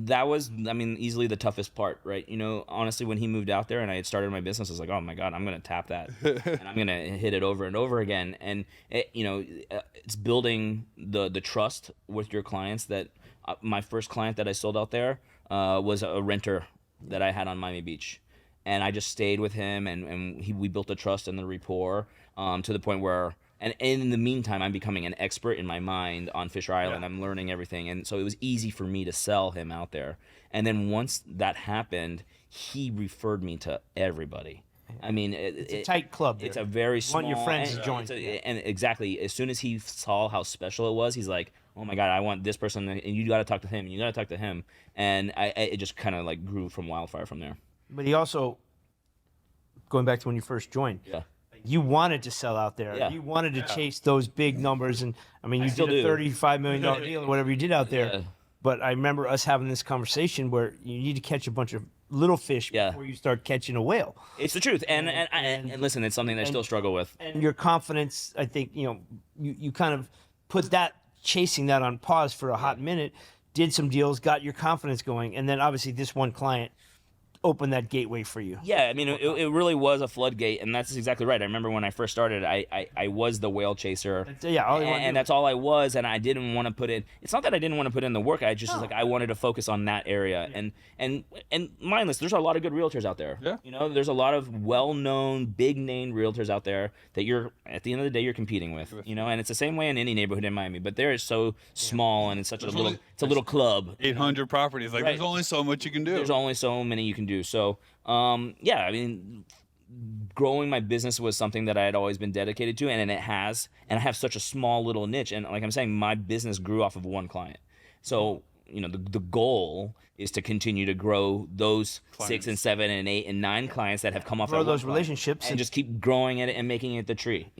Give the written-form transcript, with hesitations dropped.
that was, I mean, easily the toughest part, right? Honestly, when he moved out there and I had started my business, I was like, oh my God, I'm going to tap that and I'm going to hit it over and over again. And it's building the trust with your clients that my first client that I sold out there was a renter that I had on Miami Beach. And I just stayed with him, and we built the trust and the rapport to the point where, and in the meantime, I'm becoming an expert in my mind on Fisher Island. I'm learning everything. And so it was easy for me to sell him out there. And then once that happened, he referred me to everybody. I mean, it's a tight club there. It's a very small. You want your friends to join. And exactly, as soon as he saw how special it was, he's like, oh my God, I want this person, and you got to talk to him, and you got to talk to him. And it just kind of like grew from wildfire from there. But he also, going back to when you first joined, you wanted to sell out there. Yeah. You wanted to chase those big numbers. And I mean, you did a $35 million deal or whatever you did out there. Yeah. But I remember us having this conversation where you need to catch a bunch of little fish before you start catching a whale. It's the truth. And listen, it's something that I still struggle with. And your confidence, I think, you kind of put chasing that on pause for a hot minute, did some deals, got your confidence going. And then obviously this one client open that gateway for you. Yeah, I mean, it really was a floodgate, and that's exactly right. I remember when I first started, I was the whale chaser. And that's all I was, and I didn't want to put in. It's not that I didn't want to put in the work. I just was like, I wanted to focus on that area, and mindless. There's a lot of good realtors out there. Yeah. There's a lot of well-known, big-name realtors out there that you're at the end of the day you're competing with. And it's the same way in any neighborhood in Miami, but they're so small, and it's such a little club. 800 properties. Like there's only so much you can do. There's only so many you can do. So, I mean, growing my business was something that I had always been dedicated to, and it has. And I have such a small little niche. And like I'm saying, my business grew off of one client. So, the goal is to continue to grow those clients. 6 and 7 and 8 and 9 clients that have come off grow those relationships and just keep growing it and making it the tree,